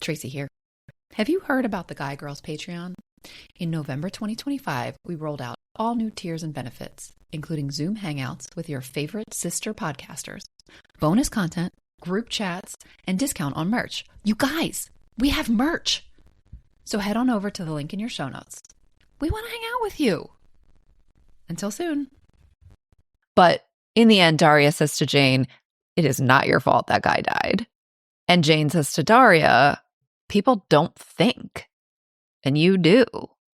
Tracie here. Have you heard about the Guy Girls Patreon? In November 2025, we rolled out all new tiers and benefits, including Zoom Hangouts with your favorite sister podcasters, bonus content, group chats, and discount on merch. You guys, we have merch! So head on over to the link in your show notes. We want to hang out with you. Until soon. But in the end, Daria says to Jane, it is not your fault that guy died. And Jane says to Daria, people don't think. And you do.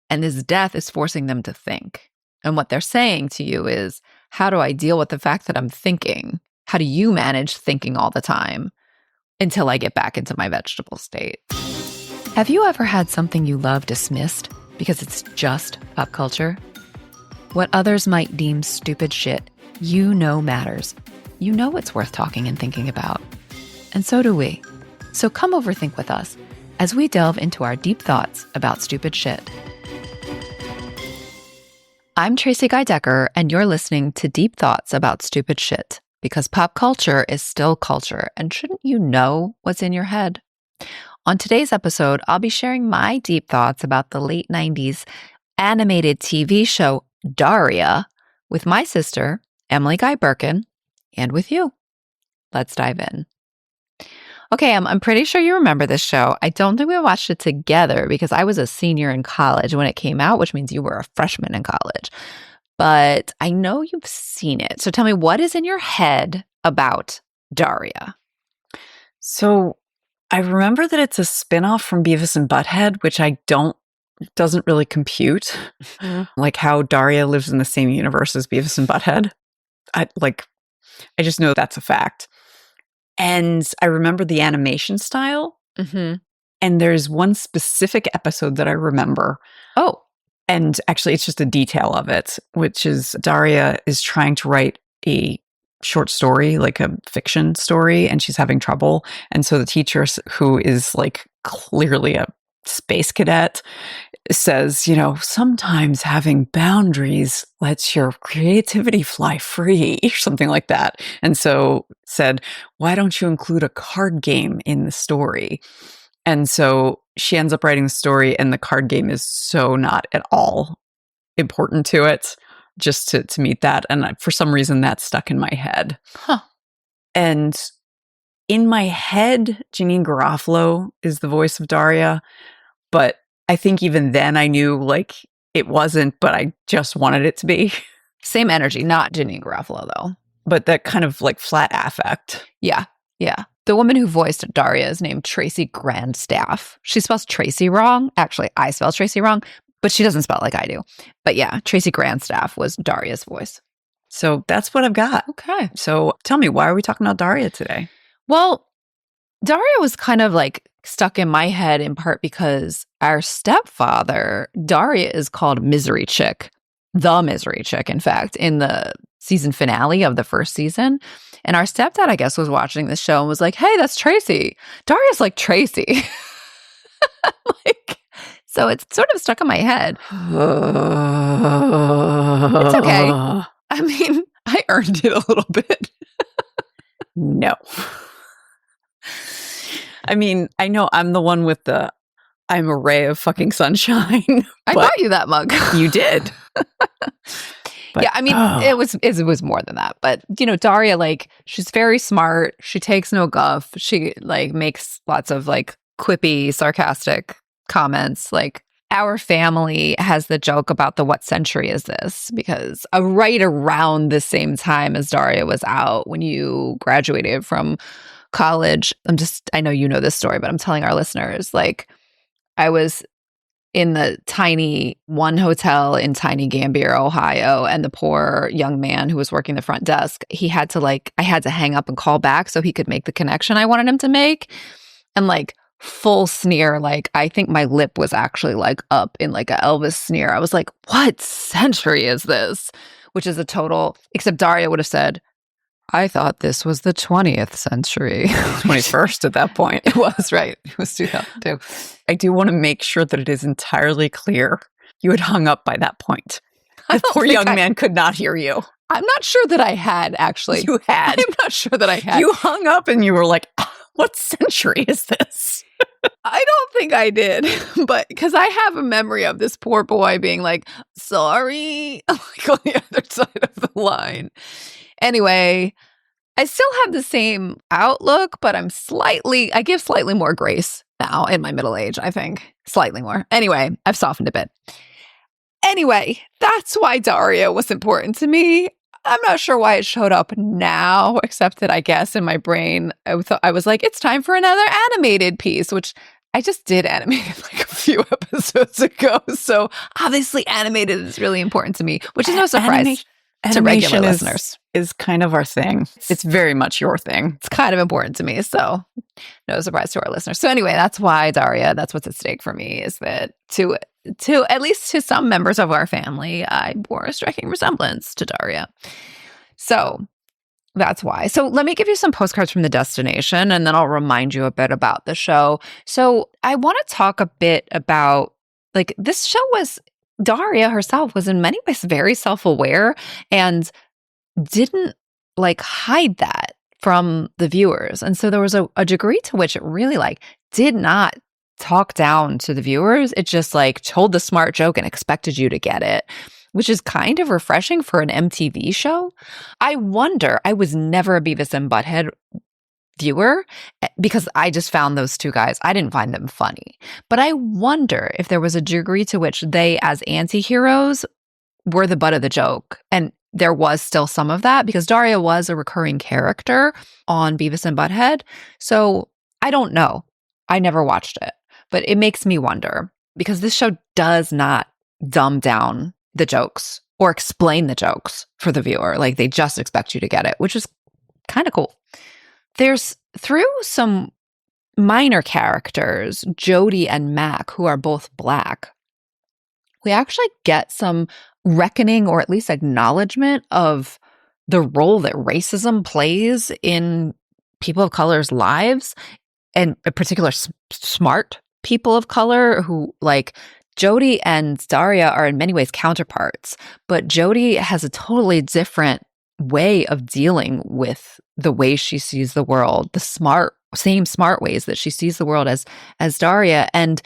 And this death is forcing them to think. And what they're saying to you is, how do I deal with the fact that I'm thinking? How do you manage thinking all the time until I get back into my vegetable state? Have you ever had something you love dismissed because it's just pop culture? What others might deem stupid shit, you know matters. You know it's worth talking and thinking about. And so do we. So come overthink with us as we delve into our deep thoughts about stupid shit. I'm Tracie Guy Decker, and you're listening to Deep Thoughts About Stupid Shit, because pop culture is still culture, and shouldn't you know what's in your head? On today's episode, I'll be sharing my deep thoughts about the late 90s animated TV show Daria with my sister, Emily Guy Birkin, and with you. Let's dive in. Okay, I'm pretty sure you remember this show. I don't think we watched it together because I was a senior in college when it came out, which means you were a freshman in college. But I know you've seen it. So tell me, what is in your head about Daria? So I remember that it's a spinoff from Beavis and Butthead, which doesn't really compute. Like how Daria lives in the same universe as Beavis and Butthead. I just know that's a fact. And I remember the animation style. Mm-hmm. And there's one specific episode that I remember. Oh. And actually, it's just a detail of it, which is Daria is trying to write a short story, like a fiction story, and she's having trouble. And so the teacher, who is like clearly a space cadet, says, sometimes having boundaries lets your creativity fly free, or something like that. And so said, why don't you include a card game in the story? And so she ends up writing the story, and the card game is so not at all important to it, just to meet that. And for some reason, that stuck in my head. Huh. And in my head, Janeane Garofalo is the voice of Daria, but I think even then I knew it wasn't, but I just wanted it to be. Same energy, not Janeane Garofalo though. But that kind of flat affect. Yeah. The woman who voiced Daria is named Tracie Grandstaff. She spells Tracie wrong. Actually, I spell Tracie wrong, but she doesn't spell it like I do. But yeah, Tracie Grandstaff was Daria's voice. So that's what I've got. Okay. So tell me, why are we talking about Daria today? Well, Daria was kind of stuck in my head in part because our stepfather, Daria, is called Misery Chick. The Misery Chick, in fact, in the season finale of the first season. And our stepdad, I guess, was watching this show and was like, hey, that's Tracie. Daria's like Tracie. So it's sort of stuck in my head. It's okay. I mean, I earned it a little bit. No. I mean, I know I'm the one with I'm a ray of fucking sunshine. I bought you that mug. You did. But, yeah, I mean, it was more than that. But, Daria, she's very smart. She takes no guff. She, makes lots of, quippy, sarcastic comments. Our family has the joke about the what century is this? Because right around the same time as Daria was out, when you graduated from college, I know you know this story, but I'm telling our listeners, I was in the tiny one hotel in tiny Gambier, Ohio, and the poor young man who was working the front desk, he had to I had to hang up and call back so he could make the connection I wanted him to make. And full sneer, I think my lip was actually up in a Elvis sneer. I was like, what century is this? Which is a total, except Daria would have said, I thought this was the 20th century. 21st at that point. It was, right. It was 2002. I do want to make sure that it is entirely clear you had hung up by that point. The poor young man could not hear you. I'm not sure that I had, actually. You had. I'm not sure that I had. You hung up and you were like, what century is this? I think I did, but because I have a memory of this poor boy being like, sorry, like on the other side of the line. Anyway, I still have the same outlook, but I give slightly more grace now in my middle age, I think. Slightly more. Anyway, I've softened a bit. Anyway, that's why Daria was important to me. I'm not sure why it showed up now, except that I guess in my brain, I was like, it's time for another animated piece, which I just did animated like a few episodes ago. So obviously animated is really important to me, which is no surprise to regular listeners. Is kind of our thing. It's very much your thing. It's kind of important to me. So no surprise to our listeners. So anyway, that's why Daria, that's what's at stake for me, is that to at least to some members of our family, I bore a striking resemblance to Daria. So that's why. So let me give you some postcards from the destination, and then I'll remind you a bit about the show. So I want to talk a bit about, like, this show was, Daria herself was in many ways very self-aware and didn't like hide that from the viewers. And so there was a degree to which it really like did not talk down to the viewers. It just like told the smart joke and expected you to get it, which is kind of refreshing for an MTV show. I wonder, I was never a Beavis and Butthead viewer because I just found those two guys, I didn't find them funny. But I wonder if there was a degree to which they, as anti-heroes, were the butt of the joke. And there was still some of that because Daria was a recurring character on Beavis and Butthead. So I don't know. I never watched it, but it makes me wonder because this show does not dumb down the jokes or explain the jokes for the viewer. Like they just expect you to get it, which is kind of cool. There's through some minor characters, Jody and Mac, who are both Black, we actually get some reckoning or at least acknowledgement of the role that racism plays in people of color's lives, and in particular smart people of color who, like, Jody and Daria are in many ways counterparts, but Jody has a totally different way of dealing with the way she sees the world, the same smart ways that she sees the world as Daria. And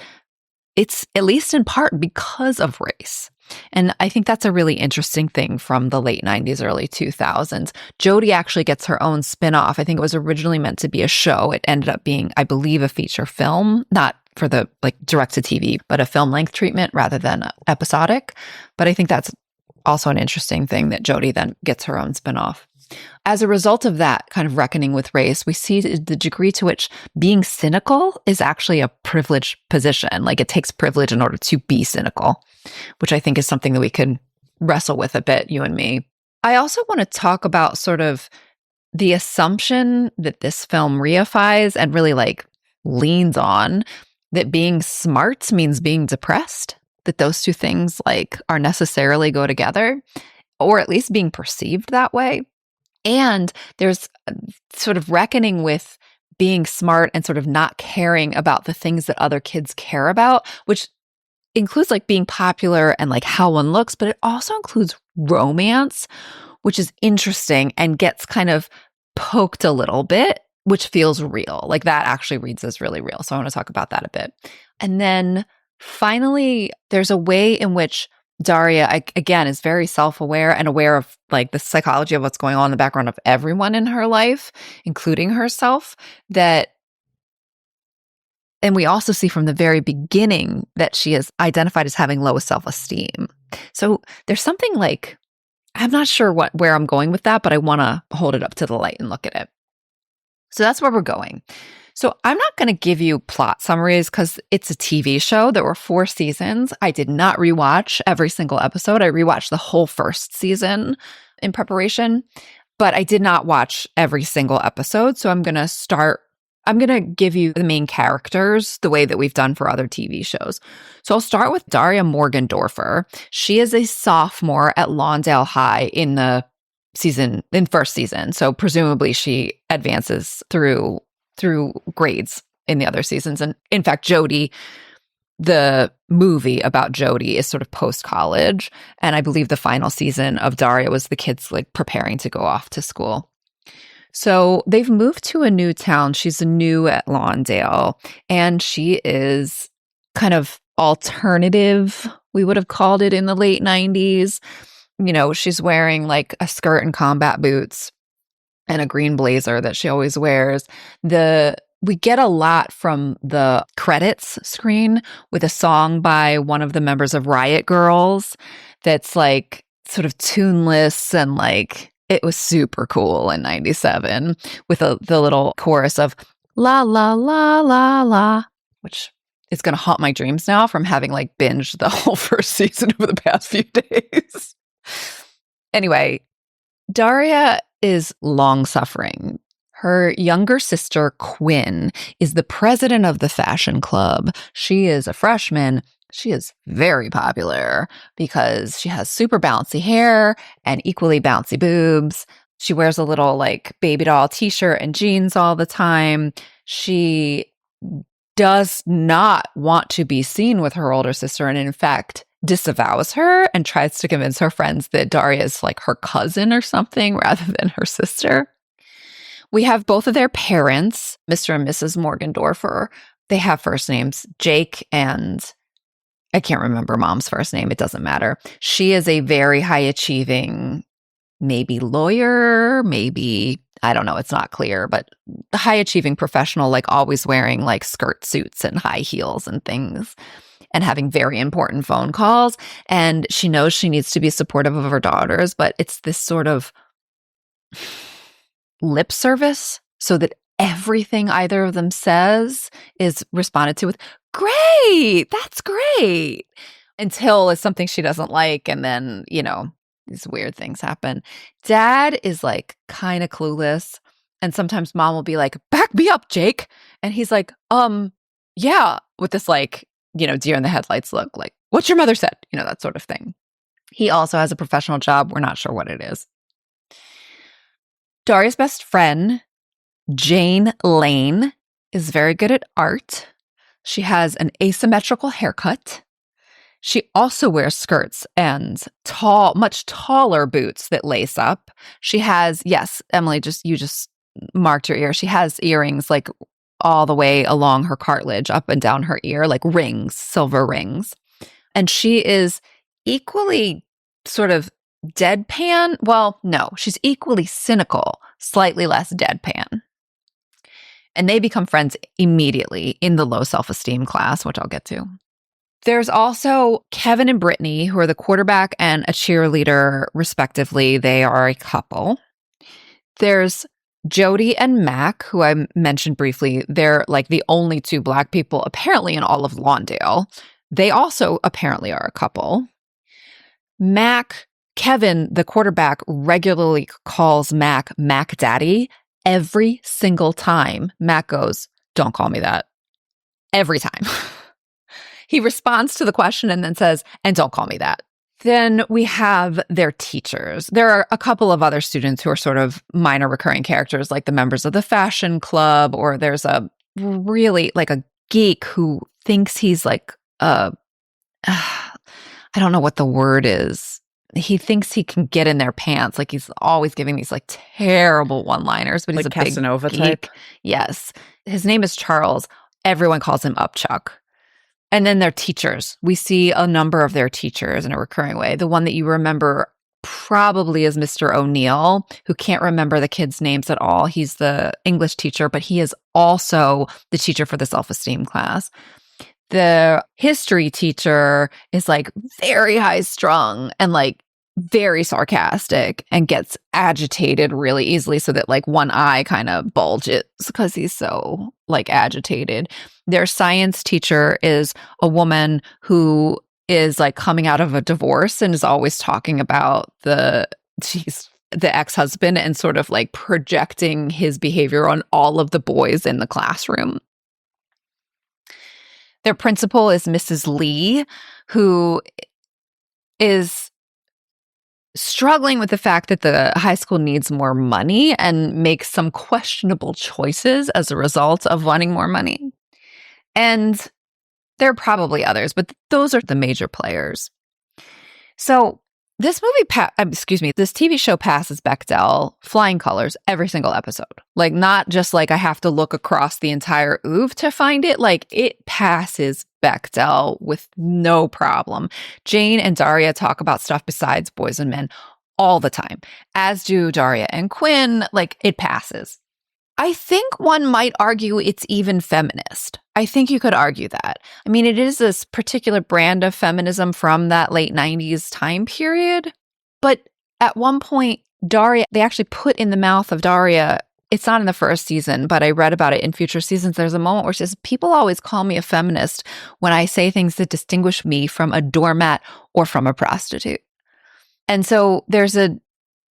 it's at least in part because of race. And I think that's a really interesting thing from the late 90s, early 2000s. Jody actually gets her own spin-off. I think it was originally meant to be a show. It ended up being, I believe, a feature film, not for the like direct to TV, but a film length treatment rather than episodic. But I think that's also an interesting thing that Jody then gets her own spin-off. As a result of that kind of reckoning with race, we see the degree to which being cynical is actually a privileged position. Like it takes privilege in order to be cynical, which I think is something that we could wrestle with a bit, you and me. I also want to talk about sort of the assumption that this film reifies and really like leans on, that being smart means being depressed, that those two things like are necessarily go together, or at least being perceived that way. And there's sort of reckoning with being smart and sort of not caring about the things that other kids care about, which includes like being popular and like how one looks, but it also includes romance, which is interesting and gets kind of poked a little bit, which feels real. Like that actually reads as really real. So I want to talk about that a bit. And then finally, there's a way in which Daria, again, is very self-aware and aware of like the psychology of what's going on in the background of everyone in her life, including herself, and we also see from the very beginning that she is identified as having low self-esteem. So there's something like, I'm not sure where I'm going with that, but I want to hold it up to the light and look at it. So that's where we're going. So I'm not going to give you plot summaries because it's a TV show. There were 4 seasons. I did not rewatch every single episode. I rewatched the whole first season in preparation, but I did not watch every single episode. So I'm going to give you the main characters the way that we've done for other TV shows. So I'll start with Daria Morgendorffer. She is a sophomore at Lawndale High in first season. So presumably she advances through grades in the other seasons. And in fact, Jody, the movie about Jody is sort of post-college. And I believe the final season of Daria was the kids like preparing to go off to school. So they've moved to a new town. She's new at Lawndale, and she is kind of alternative, we would have called it in the late 90s. You know, she's wearing like a skirt and combat boots and a green blazer that she always wears. We get a lot from the credits screen with a song by one of the members of Riot Girls that's like sort of tuneless, and like it was super cool in 97 with the little chorus of la la la la la, which is going to haunt my dreams now from having like binged the whole first season over the past few days. Anyway, Daria is long-suffering. Her younger sister, Quinn, is the president of the fashion club. She is a freshman. She is very popular because she has super bouncy hair and equally bouncy boobs. She wears a little like baby doll t-shirt and jeans all the time. She does not want to be seen with her older sister, and in fact disavows her and tries to convince her friends that Daria is like her cousin or something rather than her sister. We have both of their parents, Mr. and Mrs. Morgendorffer. They have first names, Jake, and I can't remember mom's first name. It doesn't matter. She is a very high achieving, maybe lawyer, maybe, I don't know, it's not clear, but high achieving professional, like always wearing like skirt suits and high heels and things, and having very important phone calls. And she knows she needs to be supportive of her daughters, but it's this sort of lip service so that everything either of them says is responded to with, great, that's great, until it's something she doesn't like. And then, you know, these weird things happen. Dad is like kind of clueless. And sometimes mom will be like, back me up, Jake. And he's like, yeah, with this like, you know, deer in the headlights look, like, what's your mother said? You know, that sort of thing. He also has a professional job. We're not sure what it is. Daria's best friend, Jane Lane, is very good at art. She has an asymmetrical haircut. She also wears skirts and much taller boots that lace up. She has, yes, Emily, you just marked your ear. She has earrings like all the way along her cartilage, up and down her ear, like rings, silver rings. And she is equally sort of deadpan. Well, no, she's equally cynical, slightly less deadpan. And they become friends immediately in the low self-esteem class, which I'll get to. There's also Kevin and Brittany, who are the quarterback and a cheerleader, respectively. They are a couple. There's Jody and Mac, who I mentioned briefly. They're like the only two Black people apparently in all of Lawndale. They also apparently are a couple. Kevin, the quarterback, regularly calls Mac Daddy. Every single time Mac goes, don't call me that. Every time. He responds to the question and then says, and don't call me that. Then we have their teachers. There are a couple of other students who are sort of minor recurring characters, like the members of the fashion club, or there's a really like a geek who thinks he's like, I don't know what the word is. He thinks he can get in their pants. Like he's always giving these like terrible one-liners, but he's like a Casanova big type. geek. Yes. His name is Charles. Everyone calls him Upchuck. And then their teachers. We see a number of their teachers in a recurring way. The one that you remember probably is Mr. O'Neill, who can't remember the kids' names at all. He's the English teacher, but he is also the teacher for the self-esteem class. The history teacher is like very high strung and like very sarcastic and gets agitated really easily, so that like one eye kind of bulges because he's so like agitated. Their science teacher is a woman who is like coming out of a divorce and is always talking about the ex-husband and sort of like projecting his behavior on all of the boys in the classroom. Their principal is Mrs. Lee, who is struggling with the fact that the high school needs more money and makes some questionable choices as a result of wanting more money. And there are probably others, but those are the major players. So This this TV show passes Bechdel flying colors every single episode. Like, not just like I have to look across the entire oeuvre to find it. Like, it passes Bechdel with no problem. Jane and Daria talk about stuff besides boys and men all the time, as do Daria and Quinn. Like, it passes. I think one might argue it's even feminist. I think you could argue that. I mean, it is this particular brand of feminism from that late 90s time period. But at one point, Daria, they actually put in the mouth of Daria, it's not in the first season, but I read about it in future seasons. There's a moment where she says, people always call me a feminist when I say things that distinguish me from a doormat or from a prostitute. And so there's a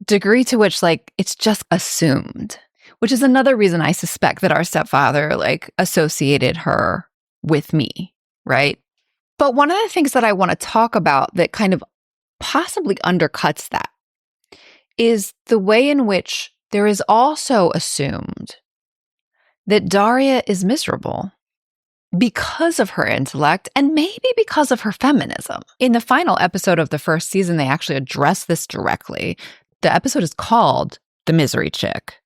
degree to which, like, it's just assumed. Which is another reason I suspect that our stepfather, like, associated her with me, right? But one of the things that I want to talk about that kind of possibly undercuts that is the way in which there is also assumed that Daria is miserable because of her intellect and maybe because of her feminism. In the final episode of the first season, they actually address this directly. The episode is called The Misery Chick.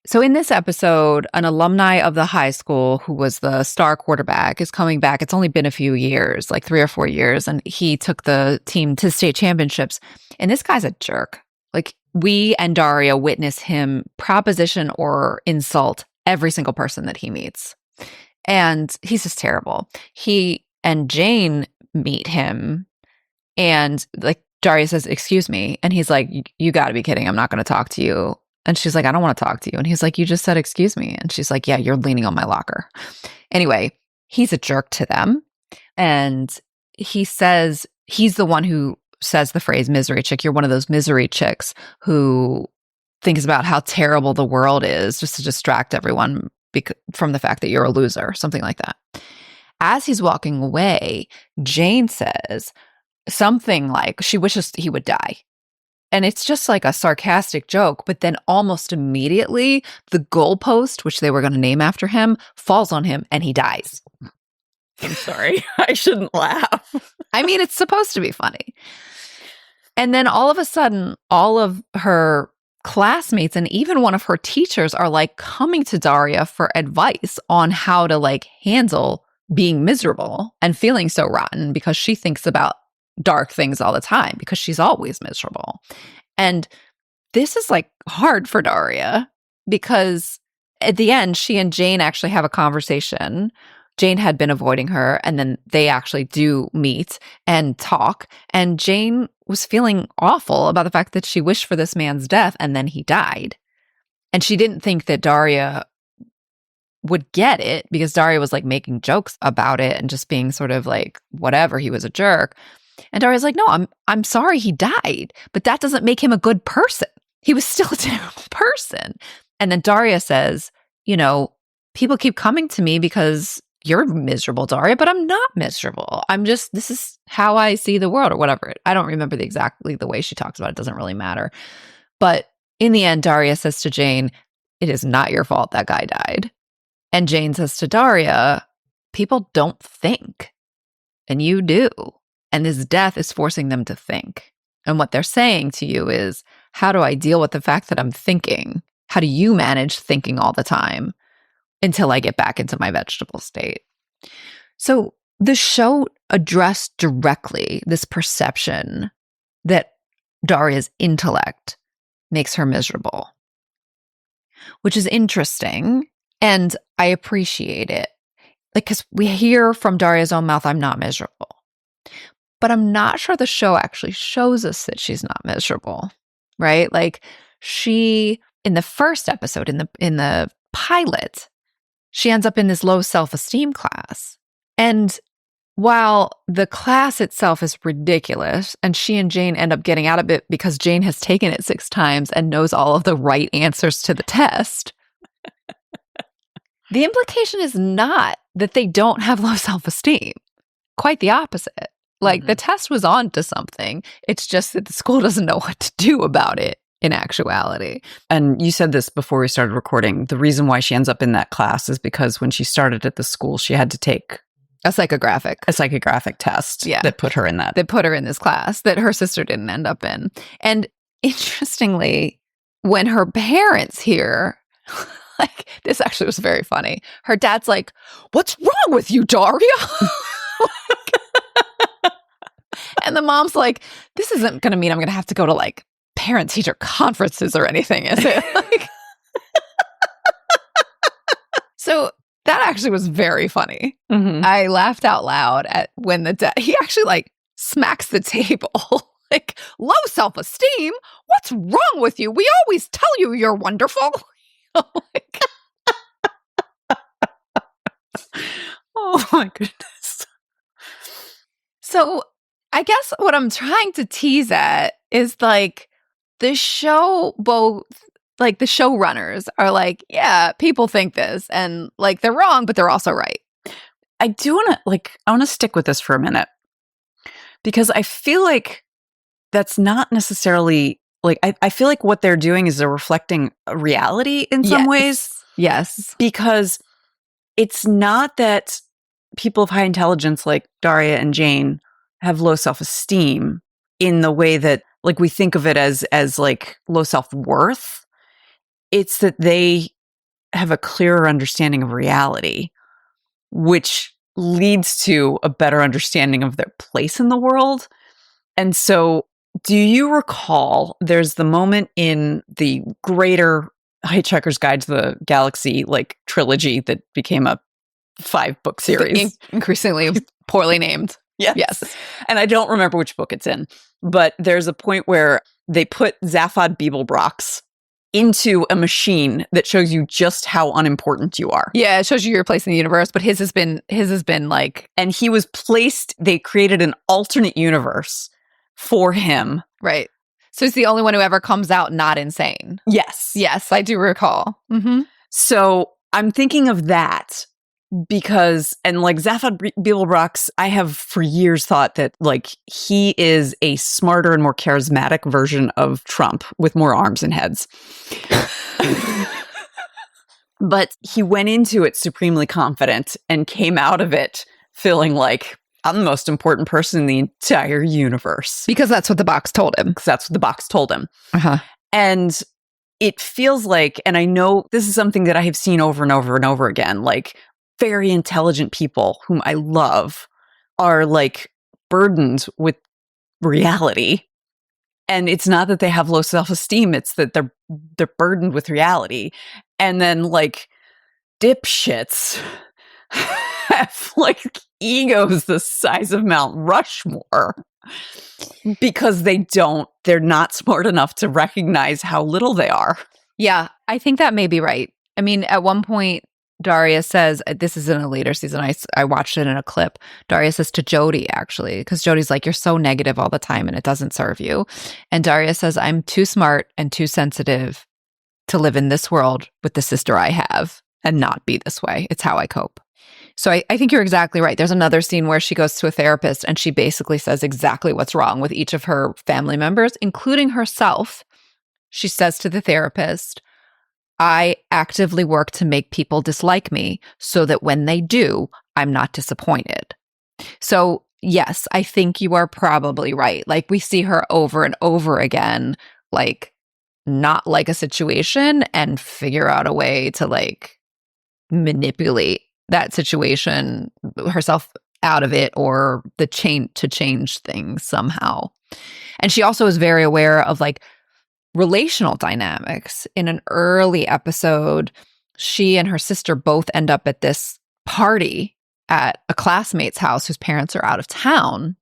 So in this episode, an alumni of the high school who was the star quarterback is coming back. It's only been a few years, like 3 or 4 years, and he took the team to state championships. And this guy's a jerk. Like, we and Daria witness him proposition or insult every single person that he meets. And he's just terrible. He and Jane meet him, and like Daria says, "Excuse me." And he's like, "You got to be kidding. I'm not going to talk to you." And she's like, "I don't want to talk to you." And he's like, "You just said, excuse me." And she's like, "Yeah, you're leaning on my locker." Anyway, he's a jerk to them. And he says, he's the one who says the phrase misery chick. You're one of those misery chicks who thinks about how terrible the world is just to distract everyone from the fact that you're a loser, something like that. As he's walking away, Jane says something like she wishes he would die. And it's just like a sarcastic joke, but then almost immediately, the goalpost, which they were going to name after him, falls on him and he dies. I'm sorry. I shouldn't laugh. I mean, it's supposed to be funny. And then all of a sudden, all of her classmates and even one of her teachers are like coming to Daria for advice on how to like handle being miserable and feeling so rotten because she thinks about dark things all the time because she's always miserable. And this is like hard for Daria because at the end, she and Jane actually have a conversation. Jane had been avoiding her, and then they actually do meet and talk. And Jane was feeling awful about the fact that she wished for this man's death and then he died. And she didn't think that Daria would get it because Daria was like making jokes about it and just being sort of like, whatever, he was a jerk. And Daria's like, no, I'm sorry he died, but that doesn't make him a good person. He was still a terrible person. And then Daria says, you know, people keep coming to me because you're miserable, Daria, but I'm not miserable. This is how I see the world or whatever. I don't remember exactly the way she talks about it. It doesn't really matter. But in the end, Daria says to Jane, it is not your fault that guy died. And Jane says to Daria, people don't think, and you do. And this death is forcing them to think. And what they're saying to you is, how do I deal with the fact that I'm thinking? How do you manage thinking all the time until I get back into my vegetable state? So the show addressed directly this perception that Daria's intellect makes her miserable, which is interesting. And I appreciate it. Like, because we hear from Daria's own mouth, I'm not miserable. But I'm not sure the show actually shows us that she's not miserable, right? Like, she, in the first episode, in the pilot, she ends up in this low self-esteem class. And while the class itself is ridiculous, and she and Jane end up getting out of it because Jane has taken it 6 times and knows all of the right answers to the test, the implication is not that they don't have low self-esteem. Quite the opposite. Like, the test was on to something. It's just that the school doesn't know what to do about it in actuality. And you said this before we started recording. The reason why she ends up in that class is because when she started at the school, she had to take A psychographic test that put her in that. That put her in this class that her sister didn't end up in. And interestingly, when her parents hear, like, this actually was very funny. Her dad's like, "What's wrong with you, Daria?" And the mom's like, "This isn't going to mean I'm going to have to go to like parent-teacher conferences or anything, is it?" Like, so that actually was very funny. Mm-hmm. I laughed out loud at when the dad, he actually like smacks the table. Like, "Low self-esteem? What's wrong with you? We always tell you you're wonderful." Like, oh my goodness. So I guess what I'm trying to tease at is like the show, both like the showrunners are like, yeah, people think this and like they're wrong, but they're also right. I want to stick with this for a minute because I feel like that's not necessarily like, I feel like what they're doing is they're reflecting a reality in some ways. Yes. Because it's not that people of high intelligence like Daria and Jane have low self-esteem in the way that like we think of it as like low self-worth. It's that they have a clearer understanding of reality, which leads to a better understanding of their place in the world. And so do you recall there's the moment in the greater Hitchhiker's Guide to the Galaxy like trilogy that became a 5-book series. Increasingly poorly named. Yes. And I don't remember which book it's in, but there's a point where they put Zaphod Beeblebrox into a machine that shows you just how unimportant you are. Yeah, it shows you your place in the universe, but his has been like, and he was placed, they created an alternate universe for him. Right. So he's the only one who ever comes out not insane. Yes. Yes, I do recall. Mm-hmm. So I'm thinking of that because, and like Zaphod Beeblebrox, I have for years thought that like he is a smarter and more charismatic version of Trump with more arms and heads. But he went into it supremely confident and came out of it feeling like, I'm the most important person in the entire universe. Because that's what the box told him. Uh-huh. And it feels like, and I know this is something that I have seen over and over and over again, like very intelligent people whom I love are like burdened with reality. And it's not that they have low self-esteem, it's that they're burdened with reality. And then like dipshits have like egos the size of Mount Rushmore because they're not smart enough to recognize how little they are. Yeah, I think that may be right. I mean, at one point, Daria says, this is in a later season, I watched it in a clip. Daria says to Jody, actually, because Jody's like, "You're so negative all the time and it doesn't serve you." And Daria says, "I'm too smart and too sensitive to live in this world with the sister I have and not be this way. It's how I cope." So I think you're exactly right. There's another scene where she goes to a therapist and she basically says exactly what's wrong with each of her family members, including herself. She says to the therapist, "I actively work to make people dislike me so that when they do, I'm not disappointed." So yes, I think you are probably right. Like we see her over and over again, like not like a situation and figure out a way to like manipulate that situation herself out of it or to change things somehow. And she also is very aware of like relational dynamics. In an early episode, she and her sister both end up at this party at a classmate's house whose parents are out of town.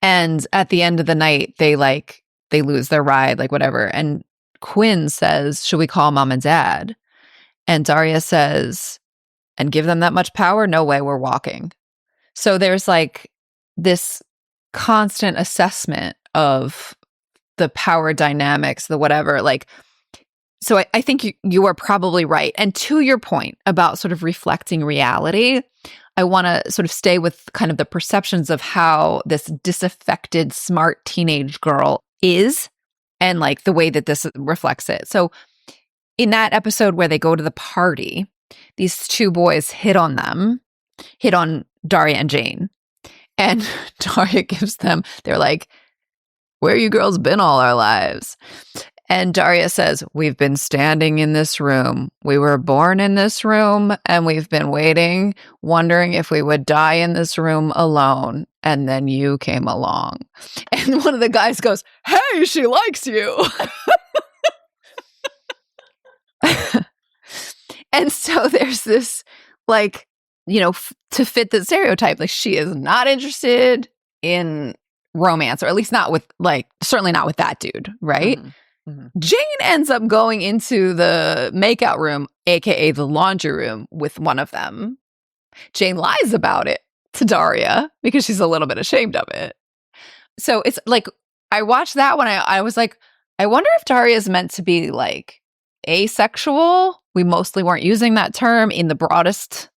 And at the end of the night, they lose their ride, like whatever. And Quinn says, "Should we call mom and dad?" And Daria says, "And give them that much power? No way, we're walking." So there's like this constant assessment of the power dynamics, the whatever, like, so I think you are probably right. And to your point about sort of reflecting reality, I want to sort of stay with kind of the perceptions of how this disaffected, smart teenage girl is and like the way that this reflects it. So in that episode where they go to the party, these two boys hit on them hit on Daria and Jane. And Daria gives them, they're like, where you girls been all our lives? And Daria says, we've been standing in this room. We were born in this room, and we've been waiting, wondering if we would die in this room alone. And then you came along. And one of the guys goes, hey, she likes you. And so there's this, like, you know, to fit the stereotype, like, she is not interested in romance, or at least not with, like, certainly not with that dude, right? Mm-hmm. Mm-hmm. Jane ends up going into the makeout room, aka the laundry room, with one of them. Jane lies about it to Daria because she's a little bit ashamed of it. So it's like, I watched that when I was like, I wonder if Daria is meant to be like asexual. We mostly weren't using that term in the broadest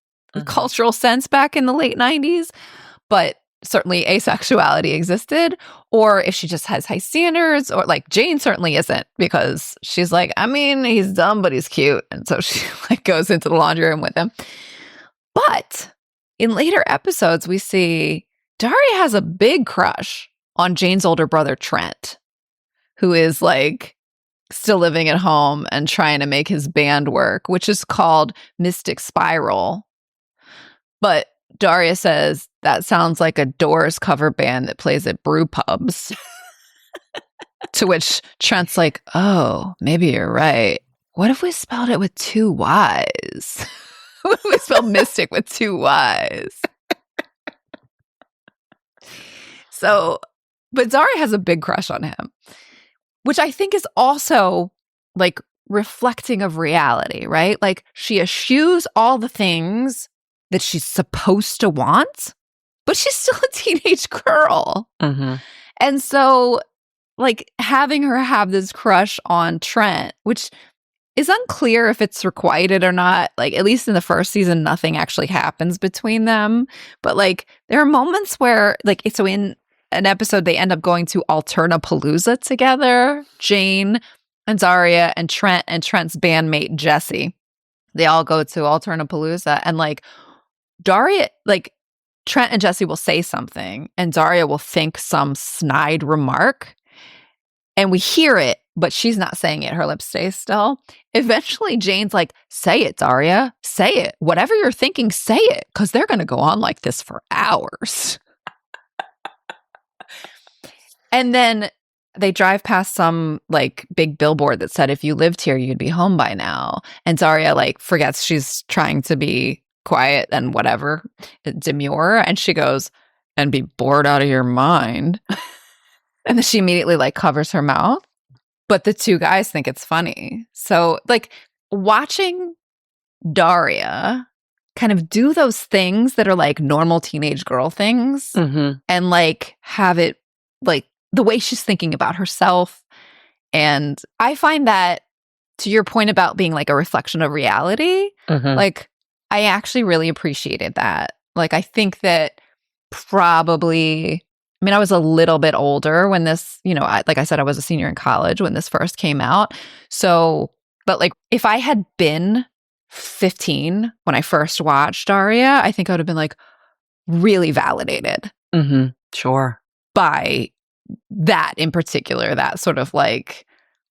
cultural sense back in the late 90s, but certainly asexuality existed, or if she just has high standards, or like Jane certainly isn't, because she's like, I mean, he's dumb, but he's cute. And so she like goes into the laundry room with him. But in later episodes, we see Daria has a big crush on Jane's older brother, Trent, who is like still living at home and trying to make his band work, which is called Mystic Spiral. But Daria says that sounds like a Doors cover band that plays at brew pubs. To which Trent's like, oh, maybe you're right. What if we spelled it with two Y's? What if we spelled mystic with two Y's? So, but Daria has a big crush on him, which I think is also like reflecting of reality, right? Like, she eschews all the things that she's supposed to want, but she's still a teenage girl. Mm-hmm. And so, like, having her have this crush on Trent, which is unclear if it's requited or not. Like, at least in the first season, nothing actually happens between them. But, like, there are moments where, like, so in an episode, they end up going to Alternapalooza together, Jane and Daria and Trent's bandmate, Jesse. They all go to Alternapalooza, and, like, Daria, like, Trent and Jesse will say something, and Daria will think some snide remark, and we hear it, but she's not saying it. Her lips stay still. Eventually, Jane's like, say it, Daria. Say it. Whatever you're thinking, say it, because they're going to go on like this for hours. And then they drive past some, like, big billboard that said, if you lived here, you'd be home by now. And Daria, like, forgets she's trying to be quiet and whatever, demure, and she goes, and be bored out of your mind. And then she immediately, like, covers her mouth. But the two guys think it's funny. So, like, watching Daria kind of do those things that are like normal teenage girl things, and like have it like the way she's thinking about herself. And I find that, to your point about being like a reflection of reality, like, I actually really appreciated that. Like, I think that probably, I mean, I was a little bit older when this, you know, like I said, I was a senior in college when this first came out. So, but like, if I had been 15 when I first watched Daria, I think I would have been like really validated. Sure. By that in particular, that sort of like,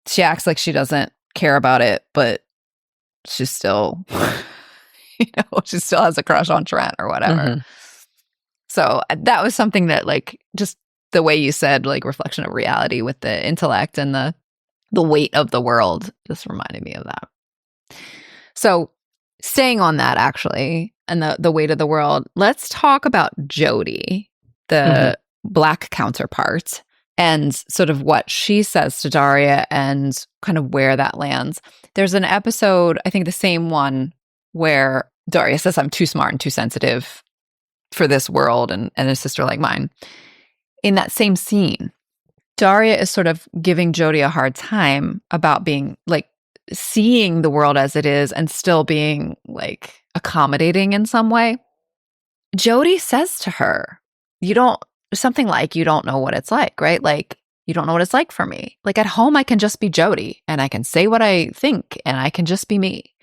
she acts like she doesn't care about it, but she's still, you know, she still has a crush on Trent or whatever. So that was something that, like, just the way you said, like, reflection of reality with the intellect and the weight of the world just reminded me of that. So staying on that, actually, and the weight of the world, let's talk about Jody, the Black counterpart, and sort of what she says to Daria and kind of where that lands. There's an episode, I think the same one, where Daria says, I'm too smart and too sensitive for this world and a sister like mine. In that same scene, Daria is sort of giving Jody a hard time about being like seeing the world as it is and still being like accommodating in some way. Jody says to her, something like, you don't know what it's like, right? Like, you don't know what it's like for me. Like, at home, I can just be Jody and I can say what I think and I can just be me.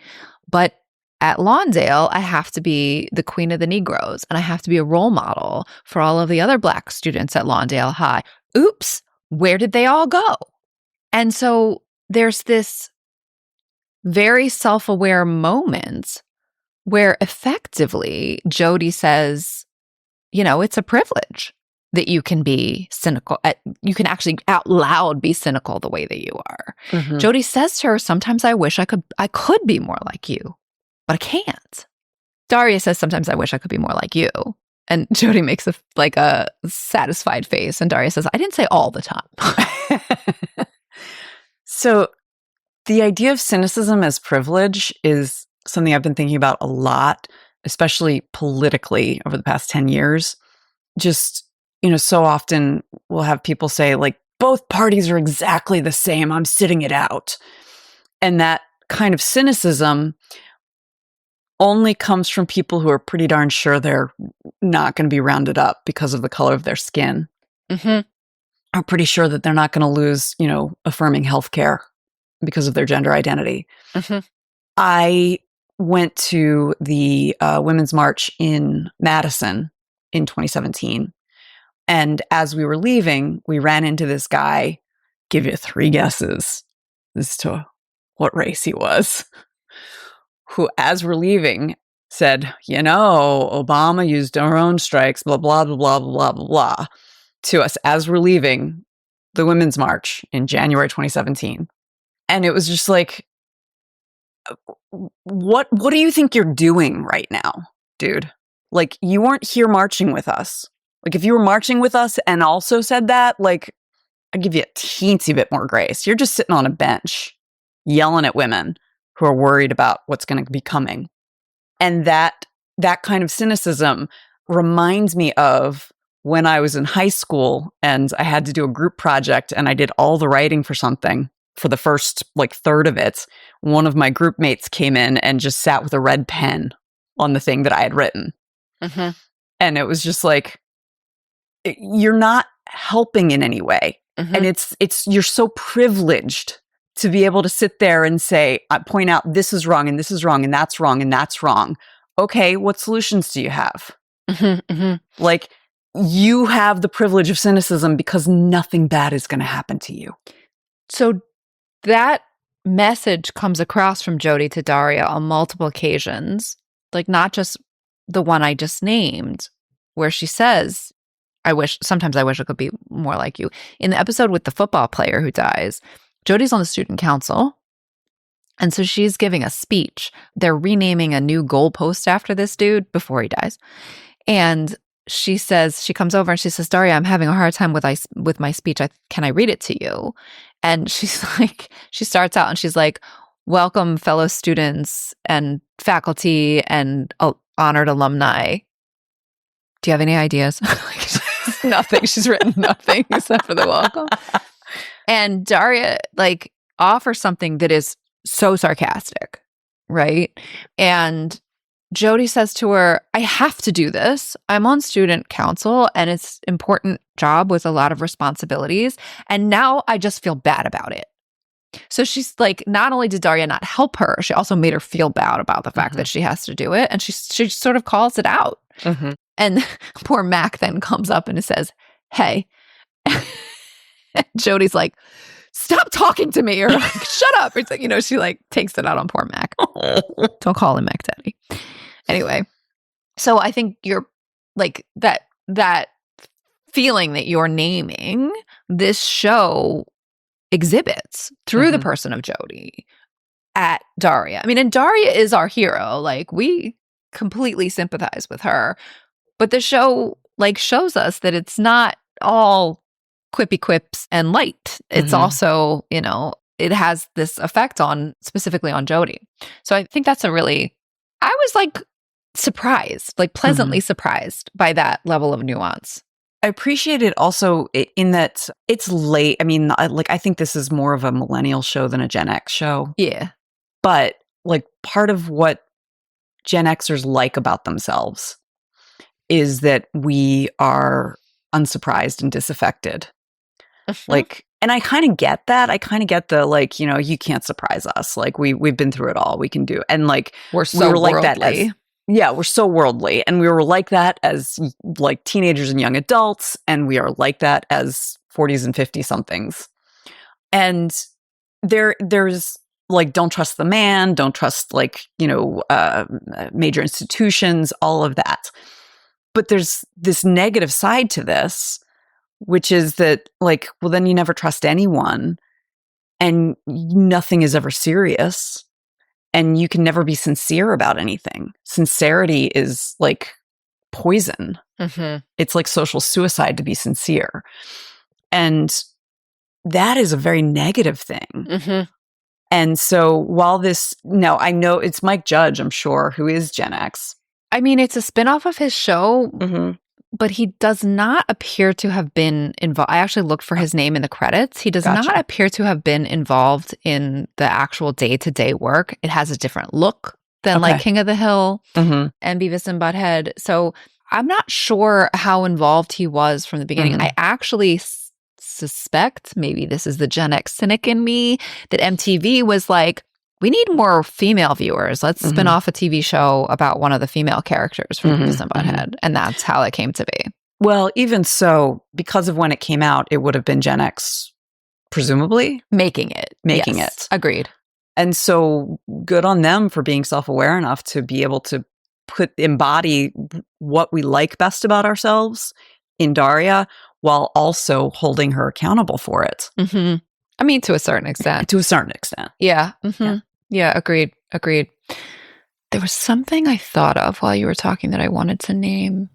But at Lawndale, I have to be the queen of the Negroes and I have to be a role model for all of the other Black students at Lawndale High. Oops, where did they all go? And so there's this very self-aware moment where effectively Jody says, you know, it's a privilege that you can be cynical. You can actually out loud be cynical the way that you are. Mm-hmm. Jody says to her, sometimes I wish I could be more like you, but I can't. Daria says, sometimes I wish I could be more like you. And Jody makes a satisfied face. And Daria says, I didn't say all the time. So the idea of cynicism as privilege is something I've been thinking about a lot, especially politically over the past 10 years. Just, you know, so often we'll have people say, like, both parties are exactly the same. I'm sitting it out. And that kind of cynicism only comes from people who are pretty darn sure they're not going to be rounded up because of the color of their skin. Mm-hmm. Are pretty sure that they're not going to lose, you know, affirming healthcare because of their gender identity. Mm-hmm. I went to the Women's March in Madison in 2017. And as we were leaving, we ran into this guy, give you 3 guesses as to what race he was, who, as we're leaving, said, you know, Obama used drone strikes, blah, blah, blah, blah, blah, blah, blah, to us as we're leaving the Women's March in January 2017. And it was just like, what do you think you're doing right now, dude? Like, you weren't here marching with us. Like, if you were marching with us and also said that, like, I'd give you a teensy bit more grace. You're just sitting on a bench yelling at women who are worried about what's going to be coming. And that kind of cynicism reminds me of when I was in high school and I had to do a group project and I did all the writing for something. For the first, like, third of it, one of my group mates came in and just sat with a red pen on the thing that I had written. Mm-hmm. And it was just like, you're not helping in any way. Mm-hmm. And it's you're so privileged to be able to sit there and say, point out this is wrong and this is wrong and that's wrong and that's wrong. Okay, what solutions do you have? Mm-hmm, mm-hmm. Like, you have the privilege of cynicism because nothing bad is going to happen to you. So that message comes across from Jody to Daria on multiple occasions, not just the one I just named, where she says, sometimes I wish I could be more like you. In the episode with the football player who dies, Jody's on the student council. And so she's giving a speech. They're renaming a new goalpost after this dude before he dies. And she comes over and she says, Daria, I'm having a hard time with my speech. Can I read it to you? And she's like, she starts out and she's like, welcome, fellow students and faculty and honored alumni. Do you have any ideas? Nothing. She's written nothing except for the welcome. And Daria offers something that is so sarcastic, right? And Jody says to her, I have to do this. I'm on student council and it's an important job with a lot of responsibilities. And now I just feel bad about it. So she's like, not only did Daria not help her, she also made her feel bad about the fact mm-hmm. that she has to do it. And she sort of calls it out. Mm-hmm. And poor Mac then comes up and says, hey. Jody's like, stop talking to me, or shut up. It's like, she takes it out on poor Mac. Don't call him Mac Daddy. Anyway, so I think you're that feeling that you're naming, this show exhibits through mm-hmm. the person of Jody at Daria. I mean, and Daria is our hero. We completely sympathize with her, but the show shows us that it's not all quippy quips and light. It's mm-hmm. also, it has this effect specifically on Jody. So I think that's I was surprised, pleasantly mm-hmm. surprised by that level of nuance. I appreciate it also in that it's late. I mean, I think this is more of a millennial show than a Gen X show. Yeah. But part of what Gen Xers like about themselves is that we are unsurprised and disaffected. Mm-hmm. And I kind of get that. I kind of get the, like, you know, you can't surprise us. Like, we've been through it all. We can do. And like, we're so worldly. Like that as, yeah, we're so worldly. And we were like that as like teenagers and young adults. And we are like that as 40s and 50 somethings. And there's like, don't trust the man, don't trust, like, you know, major institutions, all of that. But there's this negative side to this, which is that, like, well, then you never trust anyone and nothing is ever serious and you can never be sincere about anything. Sincerity is like poison. Mm-hmm. It's like social suicide to be sincere. And that is a very negative thing. Mm-hmm. And so while now I know it's Mike Judge, I'm sure, who is Gen X. I mean, it's a spinoff of his show, but he does not appear to have been involved. I actually looked for his name in the credits. He does not appear to have been involved in the actual day-to-day work. It has a different look than like King of the Hill and Beavis and Butthead. So I'm not sure how involved he was from the beginning. I actually suspect, maybe this is the Gen X cynic in me, that MTV was like, we need more female viewers. Let's spin off a TV show about one of the female characters from Beavis and Butthead. And that's how it came to be. Well, even so, because of when it came out, it would have been Gen X, presumably. Making it. Agreed. And so good on them for being self-aware enough to be able to embody what we like best about ourselves in Daria, while also holding her accountable for it. I mean, to a certain extent. Yeah. Yeah, agreed. There was something I thought of while you were talking that I wanted to name.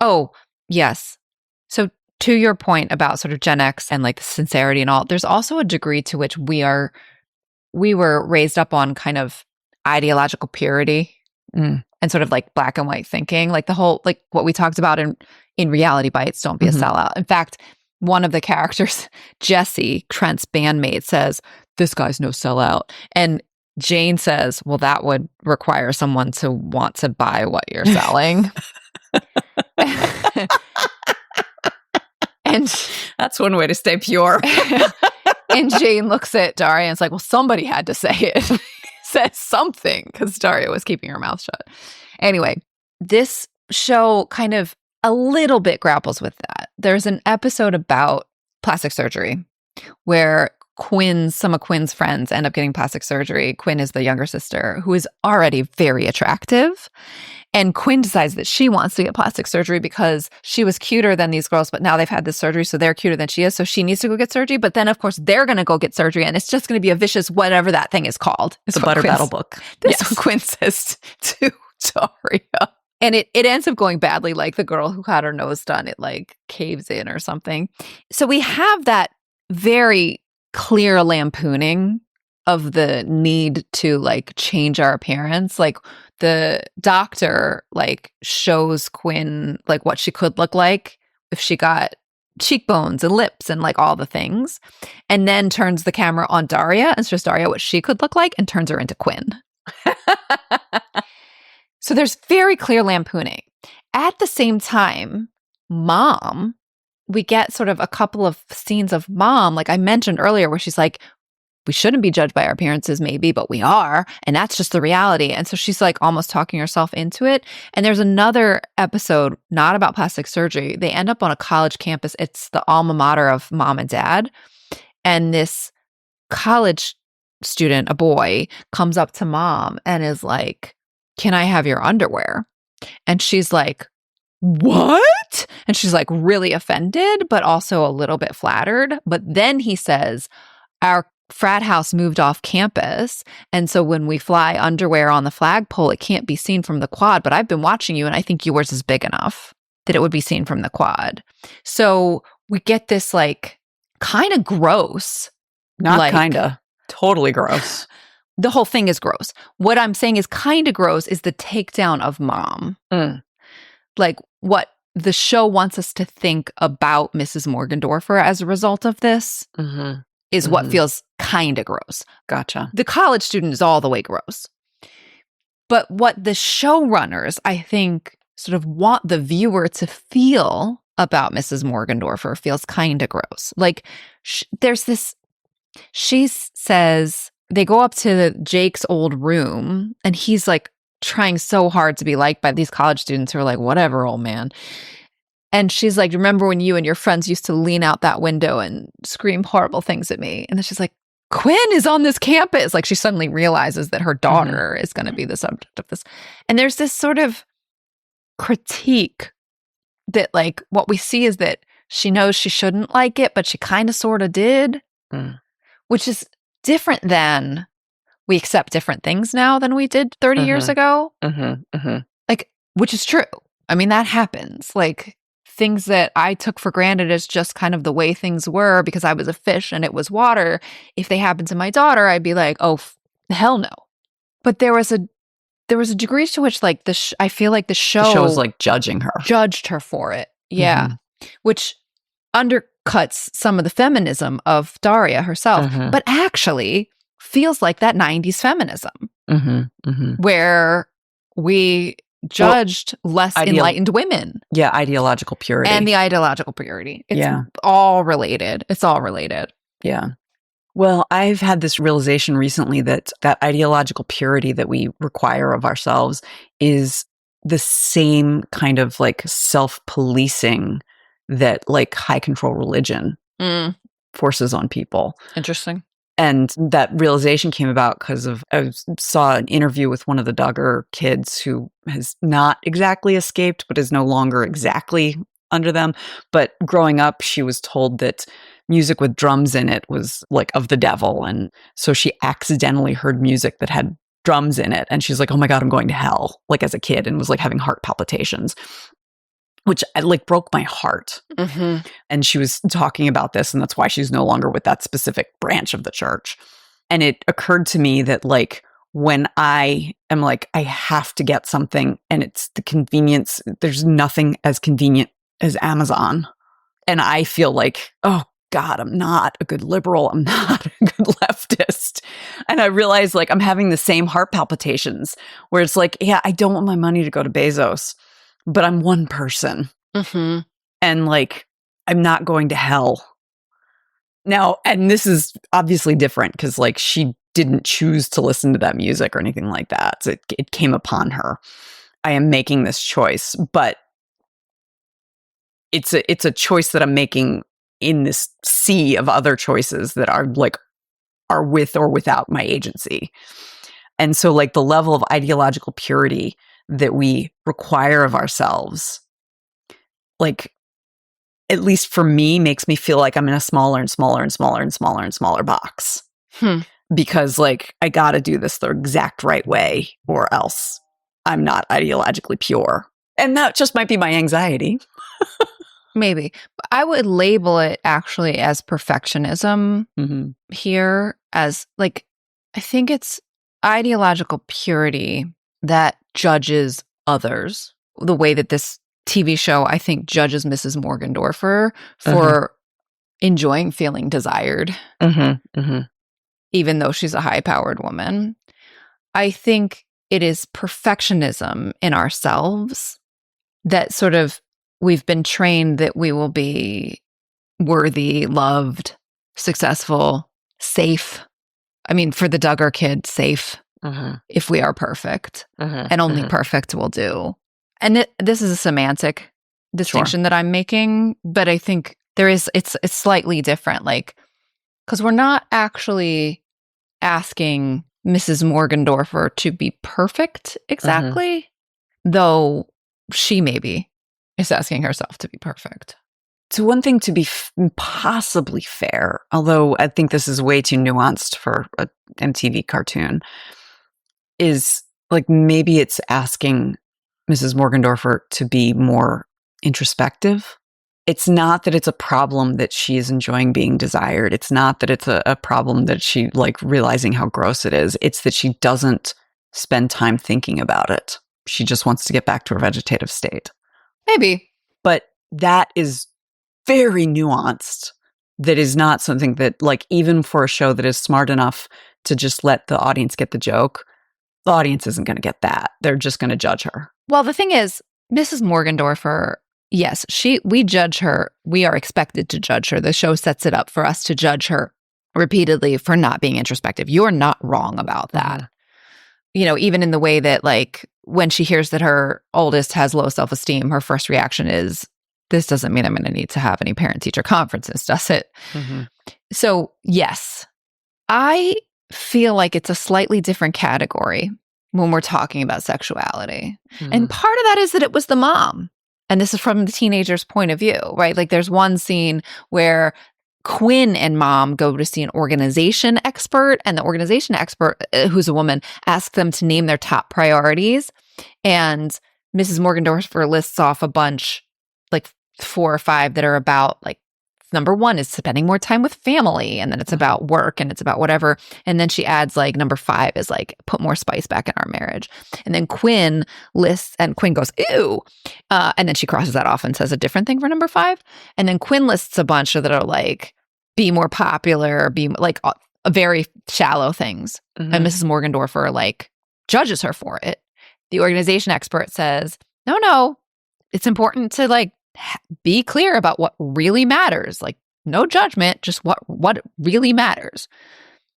Oh, yes. So to your point about sort of Gen X and like the sincerity and all, there's also a degree to which we were raised up on kind of ideological purity and sort of like black and white thinking, like the whole, like what we talked about in Reality Bites, don't be a sellout. In fact, one of the characters, Jesse, Trent's bandmate, says, this guy's no sellout. And Jane says, well, that would require someone to want to buy what you're selling. And that's one way to stay pure. And Jane looks at Daria and it's like, well, somebody had to say it. Says something, because Daria was keeping her mouth shut. Anyway, this show kind of a little bit grapples with that. There's an episode about plastic surgery where some of Quinn's friends end up getting plastic surgery. Quinn is the younger sister who is already very attractive. And Quinn decides that she wants to get plastic surgery because she was cuter than these girls, but now they've had this surgery, so they're cuter than she is. So she needs to go get surgery. But then, of course, they're going to go get surgery, and it's just going to be a vicious whatever that thing is called. It's the Butter Battle book. That's what Quinn says to Daria. And it ends up going badly, like the girl who had her nose done, it like caves in or something. So we have that very clear lampooning of the need to like change our appearance. Like the doctor like shows Quinn like what she could look like if she got cheekbones and lips and like all the things, and then turns the camera on Daria and shows Daria what she could look like and turns her into Quinn. So there's very clear lampooning. At the same time, Mom, we get sort of a couple of scenes of Mom, like I mentioned earlier, where she's like, we shouldn't be judged by our appearances maybe, but we are. And that's just the reality. And so she's like almost talking herself into it. And there's another episode, not about plastic surgery. They end up on a college campus. It's the alma mater of Mom and Dad. And this college student, a boy, comes up to Mom and is like, can I have your underwear? And she's like, what? And she's like really offended, but also a little bit flattered. But then he says, our frat house moved off campus. And so when we fly underwear on the flagpole, it can't be seen from the quad. But I've been watching you and I think yours is big enough that it would be seen from the quad. So we get this like kind of gross. Not like, kind of. Totally gross. The whole thing is gross. What I'm saying is kind of gross is the takedown of Mom. Like what the show wants us to think about Mrs. Morgendorffer as a result of this is what feels kind of gross. Gotcha. The college student is all the way gross. But what the showrunners, I think, sort of want the viewer to feel about Mrs. Morgendorffer feels kind of gross. Like, there's this, she says they go up to Jake's old room and he's like trying so hard to be liked by these college students who are like, whatever, old man. And she's like, remember when you and your friends used to lean out that window and scream horrible things at me? And then she's like, Quinn is on this campus. Like, she suddenly realizes that her daughter is going to be the subject of this. And there's this sort of critique that, like, what we see is that she knows she shouldn't like it, but she kind of sort of did, which is different than we accept different things now than we did 30 years ago. Like, which is true. I mean, that happens. Like, things that I took for granted as just kind of the way things were because I was a fish and it was water. If they happened to my daughter, I'd be like, oh, hell no. But there was a degree to which, like, I feel like the show was like judged her for it. Yeah. Which undercuts some of the feminism of Daria herself, but actually feels like that 90s feminism where we judged less enlightened women. Yeah, ideological purity. And the ideological purity. It's all related. It's all related. Yeah. Well, I've had this realization recently that ideological purity that we require of ourselves is the same kind of like self-policing that like high control religion forces on people. Interesting. And that realization came about because I saw an interview with one of the Duggar kids who has not exactly escaped, but is no longer exactly under them. But growing up, she was told that music with drums in it was like of the devil. And so she accidentally heard music that had drums in it. And she's like, oh my God, I'm going to hell, like as a kid, and was like having heart palpitations, which like broke my heart. And she was talking about this, and that's why she's no longer with that specific branch of the church. And it occurred to me that like when I am like, I have to get something and it's the convenience, there's nothing as convenient as Amazon. And I feel like, oh God, I'm not a good liberal. I'm not a good leftist. And I realize like I'm having the same heart palpitations where it's like, yeah, I don't want my money to go to Bezos, but I'm one person. And like, I'm not going to hell. Now, and this is obviously different because like she didn't choose to listen to that music or anything like that. So it came upon her. I am making this choice, but it's a choice that I'm making in this sea of other choices that are with or without my agency. And so like the level of ideological purity that we require of ourselves, like, at least for me, makes me feel like I'm in a smaller and smaller and smaller and smaller and smaller box. Because like, I got to do this the exact right way or else I'm not ideologically pure. And that just might be my anxiety. Maybe. But I would label it actually as perfectionism here, as like, I think it's ideological purity that judges others the way that this TV show, I think, judges Mrs. Morgendorffer for enjoying feeling desired, even though she's a high-powered woman. I think it is perfectionism in ourselves that sort of we've been trained that we will be worthy, loved, successful, safe. I mean, for the Duggar kid, safe if we are perfect, and only perfect will do. And this is a semantic distinction that I'm making, but I think it's slightly different, like, because we're not actually asking Mrs. Morgendorffer to be perfect exactly, though she maybe is asking herself to be perfect. So one thing to be possibly fair, although I think this is way too nuanced for an MTV cartoon, is like maybe it's asking Mrs. Morgendorffer to be more introspective. It's not that it's a problem that she is enjoying being desired. It's not that it's a problem that she like realizing how gross it is. It's that she doesn't spend time thinking about it. She just wants to get back to her vegetative state. Maybe. But that is very nuanced. That is not something that, like, even for a show that is smart enough to just let the audience get the joke, the audience isn't going to get that. They're just going to judge her. Well, the thing is, Mrs. Morgendorffer, yes, we judge her. We are expected to judge her. The show sets it up for us to judge her repeatedly for not being introspective. You're not wrong about that. Mhm. You know, even in the way that, like, when she hears that her oldest has low self-esteem, her first reaction is, this doesn't mean I'm going to need to have any parent-teacher conferences, does it? Mhm. So, yes, I feel like it's a slightly different category when we're talking about sexuality. And part of that is that it was the mom. And this is from the teenager's point of view, right? Like, there's one scene where Quinn and mom go to see an organization expert, and the organization expert, who's a woman, asks them to name their top priorities. And Mrs. Morgendorffer lists off a bunch, like 4 or 5, that are about, like, number 1 is spending more time with family, and then it's about work, and it's about whatever. And then she adds, like, number 5 is like, put more spice back in our marriage. And then Quinn lists, and Quinn goes, ew. And then she crosses that off and says a different thing for number 5. And then Quinn lists a bunch that are like, be more popular, be like very shallow things. And Mrs. Morgendorffer, like, judges her for it. The organization expert says, no, it's important to, like, be clear about what really matters. Like, no judgment, just what really matters.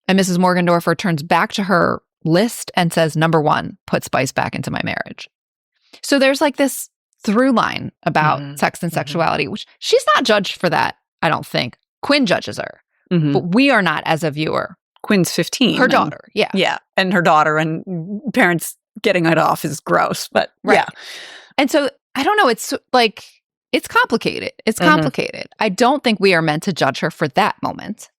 And Mrs. Morgendorffer turns back to her list and says, number 1, put spice back into my marriage. So there's, like, this through line about sex and sexuality, which she's not judged for that, I don't think. Quinn judges her, but we are not as a viewer. Quinn's 15. Her daughter, yeah. Yeah, and her daughter, and parents getting it off is gross, but yeah. And so, I don't know, it's like, it's complicated. It's complicated. I don't think we are meant to judge her for that moment.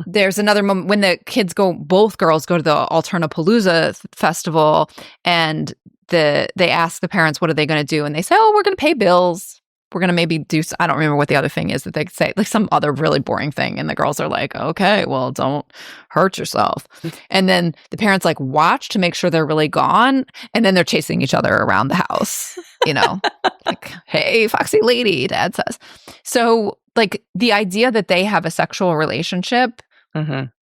There's another moment when the kids both girls go to the Alternapalooza festival, and they ask the parents, what are they going to do? And they say, oh, we're going to pay bills. We're going to maybe do, I don't remember what the other thing is that they say, like some other really boring thing. And the girls are like, okay, well, don't hurt yourself. And then the parents, like, watch to make sure they're really gone. And then they're chasing each other around the house, you know, like, hey, foxy lady, dad says. So, like, the idea that they have a sexual relationship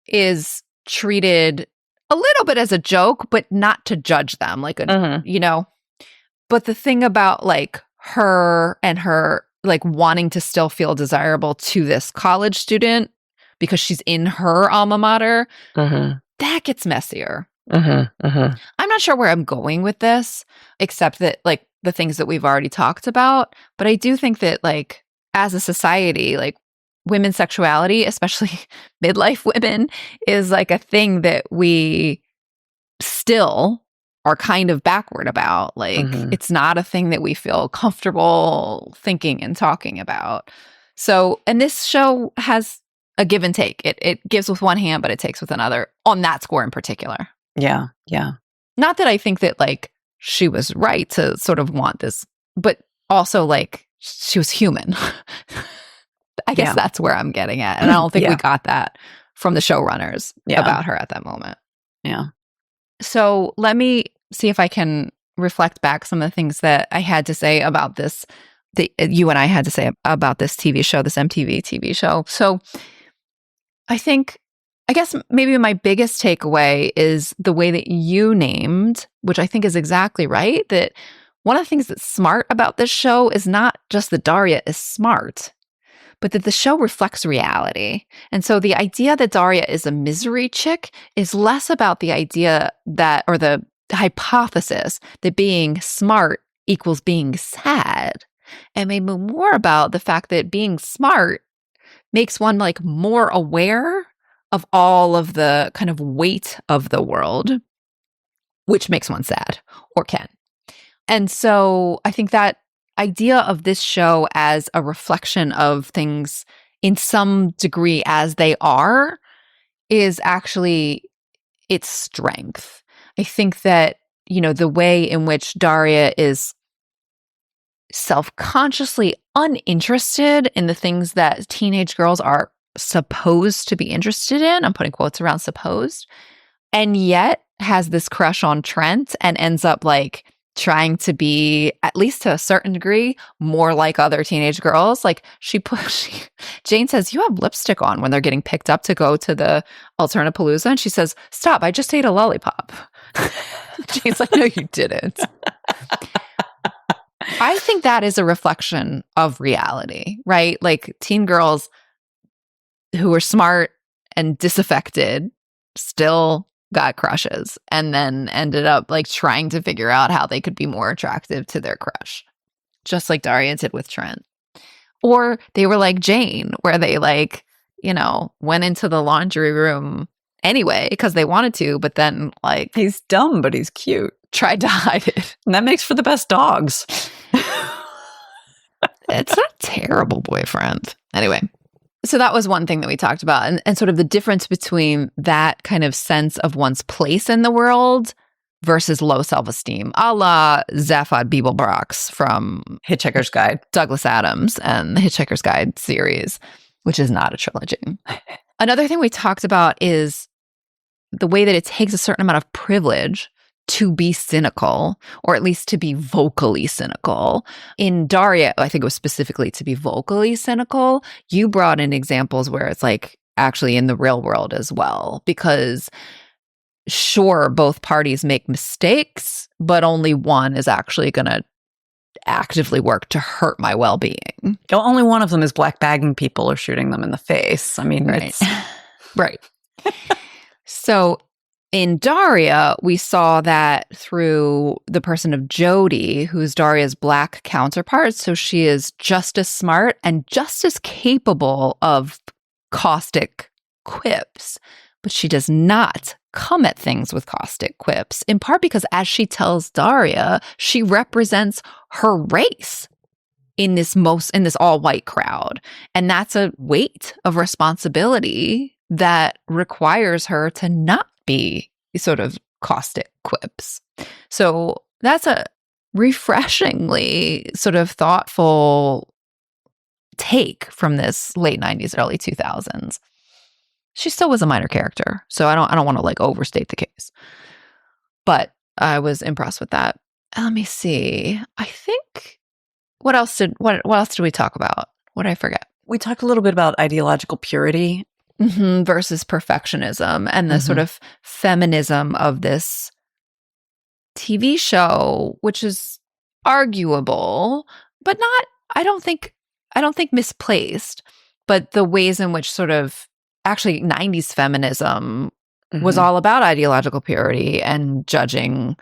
is treated a little bit as a joke, but not to judge them, like, you know. But the thing about, like, her and her, like, wanting to still feel desirable to this college student because she's in her alma mater, that gets messier. I'm not sure where I'm going with this, except that, like, the things that we've already talked about. But I do think that, like, as a society, like, women's sexuality, especially midlife women, is, like, a thing that we still are kind of backward about. Like, it's not a thing that we feel comfortable thinking and talking about. So, and this show has a give and take. It gives with one hand, but it takes with another on that score in particular. Yeah. Not that I think that, like, she was right to sort of want this, but also, like, she was human. I guess that's where I'm getting at. And I don't think we got that from the showrunners about her at that moment. Yeah. So let me see if I can reflect back some of the things that I had to say about this, that you and I had to say about this TV show, this MTV TV show. So I guess maybe my biggest takeaway is the way that you named, which I think is exactly right, that one of the things that's smart about this show is not just that Daria is smart, but that the show reflects reality. And so the idea that Daria is a misery chick is less about the idea that, or the hypothesis that being smart equals being sad, and maybe more about the fact that being smart makes one, like, more aware of all of the kind of weight of the world, which makes one sad, or can. And so I think that idea of this show as a reflection of things in some degree as they are is actually its strength. I think that, you know, the way in which Daria is self-consciously uninterested in the things that teenage girls are supposed to be interested in, I'm putting quotes around supposed, and yet has this crush on Trent and ends up, like, trying to be, at least to a certain degree, more like other teenage girls. Like, Jane says, you have lipstick on when they're getting picked up to go to the Alternapalooza. And she says, stop, I just ate a lollipop. Jane's like, no, you didn't. I think that is a reflection of reality, right? Like teen girls who were smart and disaffected still got crushes and then ended up like trying to figure out how they could be more attractive to their crush, just like Daria did with Trent. Or they were like Jane, where they like, went into the laundry room anyway because they wanted to, but then like he's dumb, but he's cute. Tried to hide it. And that makes for the best dogs. It's not a terrible boyfriend. Anyway, so that was one thing that we talked about, and sort of the difference between that kind of sense of one's place in the world versus low self-esteem, a la Zaphod Beeblebrox from Hitchhiker's Guide, Douglas Adams, and the Hitchhiker's Guide series, which is not a trilogy. Another thing we talked about is the way that it takes a certain amount of privilege to be cynical, or at least to be vocally cynical. In Daria, I think it was specifically to be vocally cynical. You brought in examples where it's like actually in the real world as well, because sure, both parties make mistakes, but only one is actually going to actively work to hurt my well-being. Only one of them is black bagging people or shooting them in the face. I mean, right. Right. So in Daria, we saw that through the person of Jody, who's Daria's black counterpart. So she is just as smart and just as capable of caustic quips, but she does not come at things with caustic quips, in part because, as she tells Daria, she represents her race in this all-white crowd. And that's a weight of responsibility that requires her to not be sort of caustic quips. So that's a refreshingly sort of thoughtful take from this late 90s, early 2000s. She still was a minor character, so I don't want to like overstate the case. But I was impressed with that. Let me see. I think what else did we talk about? What did I forget? We talked a little bit about ideological purity. Versus perfectionism and the sort of feminism of this TV show, which is arguable, but not, I don't think misplaced, but the ways in which sort of actually 90s feminism was all about ideological purity and judging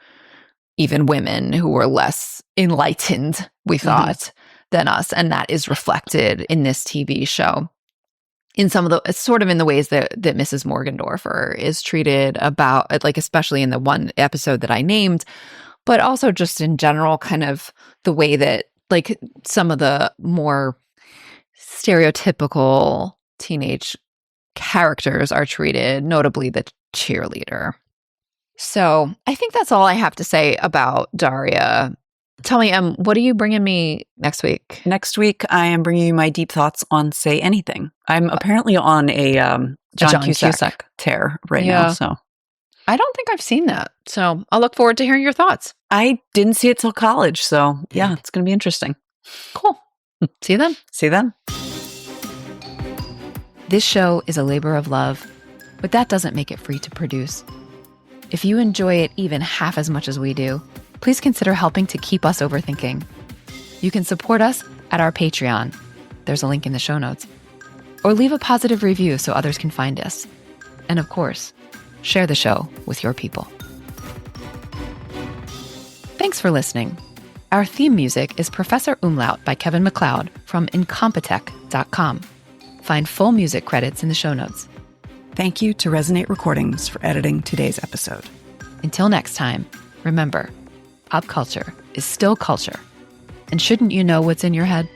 even women who were less enlightened, we thought, than us. And that is reflected in this TV show. In some of the, sort of in the ways that Mrs. Morgendorffer is treated, about, like, especially in the one episode that I named, but also just in general, kind of the way that, like, some of the more stereotypical teenage characters are treated, notably the cheerleader. So I think that's all I have to say about Daria. Tell me, what are you bringing me next week? Next week, I am bringing you my deep thoughts on Say Anything. I'm apparently on a John Cusack tear right now. So I don't think I've seen that. So I'll look forward to hearing your thoughts. I didn't see it till college. So yeah, it's going to be interesting. Cool. See you then. See you then. This show is a labor of love, but that doesn't make it free to produce. If you enjoy it even half as much as we do, please consider helping to keep us overthinking. You can support us at our Patreon. There's a link in the show notes. Or leave a positive review so others can find us. And of course, share the show with your people. Thanks for listening. Our theme music is Professor Umlaut by Kevin MacLeod from Incompetech.com. Find full music credits in the show notes. Thank you to Resonate Recordings for editing today's episode. Until next time, remember, pop culture is still culture. And shouldn't you know what's in your head?